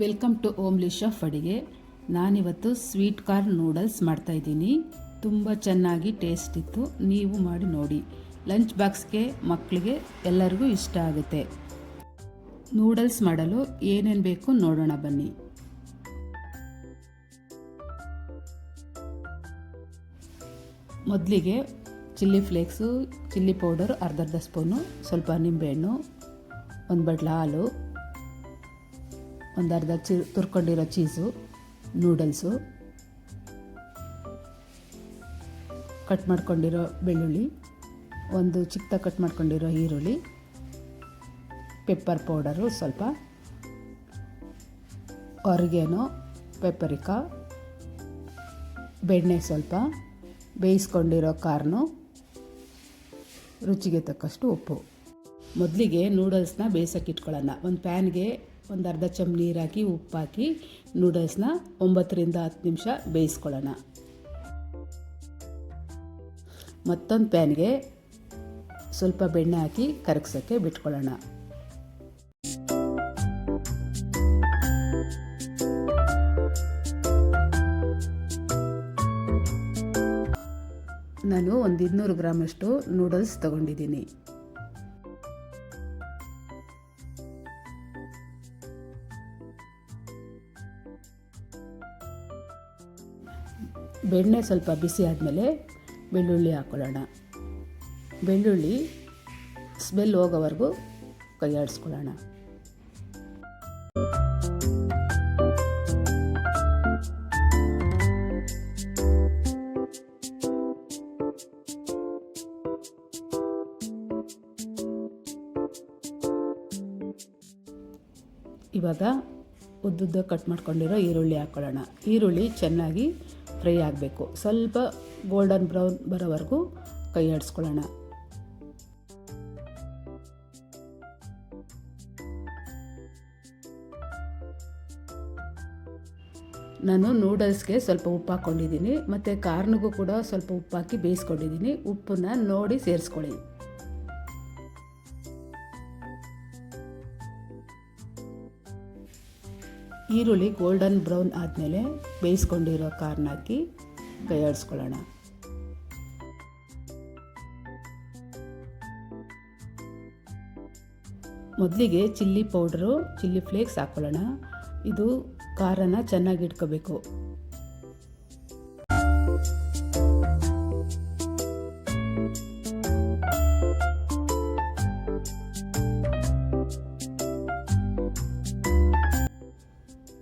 Welcome to ಓಮ್ಲಿ chef ಅಡಿಗೆ. ನಾನಿವತ್ತು sweet corn noodles ಮಾಡ್ತಾಯಿದ್ದೀನಿ. ತುಂಬ ಚೆನ್ನಾಗಿ ಟೇಸ್ಟ್ ಇತ್ತು. ನೀವು ಮಾಡಿ ನೋಡಿ. ಲಂಚ್ ಬಾಕ್ಸ್ಗೆ ಮಕ್ಕಳಿಗೆ ಎಲ್ಲರಿಗೂ ಇಷ್ಟ ಆಗುತ್ತೆ. ನೂಡಲ್ಸ್ ಮಾಡಲು ಏನೇನು ಬೇಕು ನೋಡೋಣ ಬನ್ನಿ. ಮೊದಲಿಗೆ ಚಿಲ್ಲಿ ಫ್ಲೇಕ್ಸು, ಚಿಲ್ಲಿ ಪೌಡರ್ ಅರ್ಧ ಸ್ಪೂನು, ಸ್ವಲ್ಪ ನಿಂಬೆಹಣ್ಣು, ಒಂದು ಬಟ್ಲ ಹಾಲು, ಒಂದು ಅರ್ಧ ತುರ್ಕೊಂಡಿರೋ ಚೀಸು, ನೂಡಲ್ಸು, ಕಟ್ ಮಾಡ್ಕೊಂಡಿರೋ ಬೆಳ್ಳುಳ್ಳಿ, ಒಂದು ಚಿಕ್ಕದಾಗಿ ಕಟ್ ಮಾಡ್ಕೊಂಡಿರೋ ಈರುಳ್ಳಿ, ಪೆಪ್ಪರ್ ಪೌಡರು ಸ್ವಲ್ಪ, ಆರಿಗ್ಯಾನೋ, ಪೆಪ್ಪರಿಕಾ, ಬೆಣ್ಣೆ ಸ್ವಲ್ಪ, ಬೇಯಿಸ್ಕೊಂಡಿರೋ ಕಾರ್ನು, ರುಚಿಗೆ ತಕ್ಕಷ್ಟು ಉಪ್ಪು. ಮೊದಲಿಗೆ ನೂಡಲ್ಸ್ನ ಬೇಯಿಸೋಕೆ ಇಟ್ಕೊಳ್ಳೋಣ. ಒಂದು ಪ್ಯಾನ್ಗೆ ಒಂದು ಅರ್ಧ ಚಮಚ ನೀರು ಹಾಕಿ ಉಪ್ಪು ಹಾಕಿ ನೂಡಲ್ಸ್ನ 9 ರಿಂದ 10 ನಿಮಿಷ ಬೇಯಿಸ್ಕೊಳ್ಳೋಣ. ಮತ್ತೊಂದು ಪ್ಯಾನ್ಗೆ ಸ್ವಲ್ಪ ಬೆಣ್ಣೆ ಹಾಕಿ ಕರಗಿಸೋಕ್ಕೆ ಬಿಟ್ಕೊಳ್ಳೋಣ. ನಾನು ಒಂದು 200 ಗ್ರಾಮಷ್ಟು ನೂಡಲ್ಸ್ ತಗೊಂಡಿದ್ದೀನಿ. ಬೆಣ್ಣೆ ಸ್ವಲ್ಪ ಬಿಸಿ ಆದಮೇಲೆ ಬೆಳ್ಳುಳ್ಳಿ ಹಾಕ್ಕೊಳ್ಳೋಣ. ಬೆಳ್ಳುಳ್ಳಿ ಸ್ಮೆಲ್ ಹೋಗೋವರೆಗೂ ಕೈ ಆಡಿಸ್ಕೊಳ್ಳೋಣ. ಇವಾಗ ಉದ್ದುದ್ದ ಕಟ್ ಮಾಡ್ಕೊಂಡಿರೋ ಈರುಳ್ಳಿ ಹಾಕ್ಕೊಳ್ಳೋಣ. ಈರುಳ್ಳಿ ಚೆನ್ನಾಗಿ ಫ್ರೈ ಆಗಬೇಕು. ಸ್ವಲ್ಪ ಗೋಲ್ಡನ್ ಬ್ರೌನ್ ಬರೋವರೆಗೂ ಕೈ ಆಡಿಸ್ಕೊಳ್ಳೋಣ. ನಾನು ನೂಡಲ್ಸ್ಗೆ ಸ್ವಲ್ಪ ಉಪ್ಪು ಹಾಕ್ಕೊಂಡಿದ್ದೀನಿ, ಮತ್ತು ಕಾರ್ನಿಗೂ ಕೂಡ ಸ್ವಲ್ಪ ಉಪ್ಪು ಹಾಕಿ ಬೇಯಿಸ್ಕೊಂಡಿದ್ದೀನಿ. ಉಪ್ಪನ್ನ ನೋಡಿ ಸೇರಿಸ್ಕೊಳ್ಳಿ. ಈರುಳ್ಳಿ ಗೋಲ್ಡನ್ ಬ್ರೌನ್ ಆದಮೇಲೆ ಬೇಯಿಸ್ಕೊಂಡಿರೋ ಕಾರ್ನ್ ಹಾಕಿ ಕೈ ಆಡಿಸ್ಕೊಳ್ಳೋಣ. ಮೊದಲಿಗೆ ಚಿಲ್ಲಿ ಪೌಡ್ರು, ಚಿಲ್ಲಿ ಫ್ಲೇಕ್ಸ್ ಹಾಕ್ಕೊಳ್ಳೋಣ. ಇದು ಖಾರನ ಚೆನ್ನಾಗಿ ಇಟ್ಕೋಬೇಕು.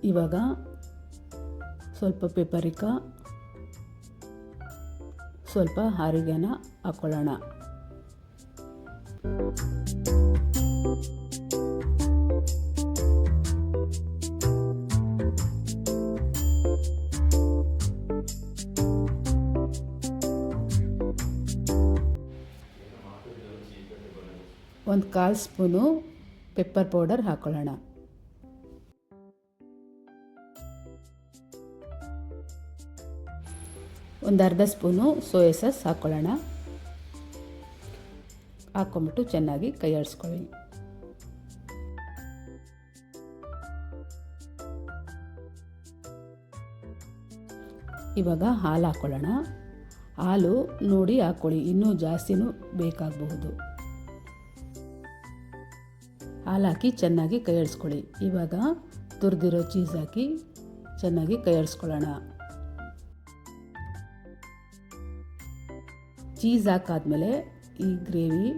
ಇವಾಗ ಸ್ವಲ್ಪ ಪೆಪ್ಪರಿಕಾ, ಸ್ವಲ್ಪ ಆರಿಗ್ಯಾನೋ ಹಾಕ್ಕೊಳ್ಳೋಣ. ಒಂದು 1/4 ಸ್ಪೂನು ಪೆಪ್ಪರ್ ಪೌಡರ್ ಹಾಕ್ಕೊಳ್ಳೋಣ. ಒಂದು ಅರ್ಧ ಸ್ಪೂನು ಸೋಯಾ ಸಾಸ್ ಹಾಕ್ಕೊಳ್ಳೋಣ. ಹಾಕ್ಕೊಂಬಿಟ್ಟು ಚೆನ್ನಾಗಿ ಕೈ ಆಡಿಸ್ಕೊಳ್ಳಿ. ಇವಾಗ ಹಾಲು ಹಾಕ್ಕೊಳ್ಳೋಣ. ಹಾಲು ನೋಡಿ ಹಾಕ್ಕೊಳ್ಳಿ, ಇನ್ನೂ ಜಾಸ್ತಿನೂ ಬೇಕಾಗಬಹುದು. ಹಾಲು ಹಾಕಿ ಚೆನ್ನಾಗಿ ಕೈ ಆಡಿಸ್ಕೊಳ್ಳಿ. ಇವಾಗ ತುರಿದಿರೋ ಚೀಸ್ ಹಾಕಿ ಚೆನ್ನಾಗಿ ಕೈ ಆಡಿಸ್ಕೊಳ್ಳೋಣ. ಚೀಸ್ ಹಾಕಾದ್ಮೇಲೆ ಈ ಗ್ರೇವಿ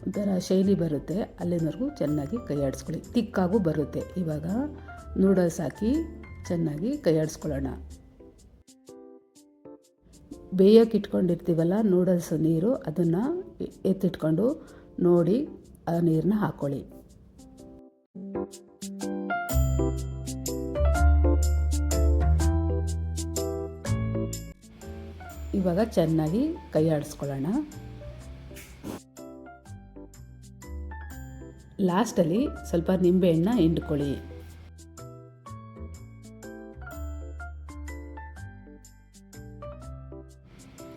ಒಂಥರ ಶೈಲಿ ಬರುತ್ತೆ, ಅಲ್ಲಿನವರೆಗೂ ಚೆನ್ನಾಗಿ ಕೈ ಆಡಿಸ್ಕೊಳ್ಳಿ. ತಿಕ್ಕಾಗೂ ಬರುತ್ತೆ. ಇವಾಗ ನೂಡಲ್ಸ್ ಹಾಕಿ ಚೆನ್ನಾಗಿ ಕೈ ಆಡಿಸ್ಕೊಳ್ಳೋಣ. ಬೇಯೋಕೆ ಇಟ್ಕೊಂಡಿರ್ತೀವಲ್ಲ ನೂಡಲ್ಸ್ ನೀರು, ಅದನ್ನು ಎತ್ತಿಟ್ಕೊಂಡು ನೋಡಿ ಆ ನೀರನ್ನ ಹಾಕ್ಕೊಳ್ಳಿ. ಇವಾಗ ಚೆನ್ನಾಗಿ ಕೈ ಆಡಿಸ್ಕೊಳ್ಳೋಣ. ಲಾಸ್ಟಲ್ಲಿ ಸ್ವಲ್ಪ ನಿಂಬೆಹಣ್ಣ ಹಿಂಡ್ಕೊಳ್ಳಿ.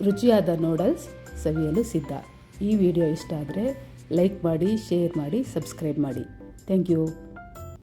ರುಚಿಯಾದ ನೂಡಲ್ಸ್ ಸವಿಯಲು ಸಿದ್ಧ. ಈ ವಿಡಿಯೋ ಇಷ್ಟ ಆದರೆ ಲೈಕ್ ಮಾಡಿ, ಶೇರ್ ಮಾಡಿ, ಸಬ್ಸ್ಕ್ರೈಬ್ ಮಾಡಿ. Thank you.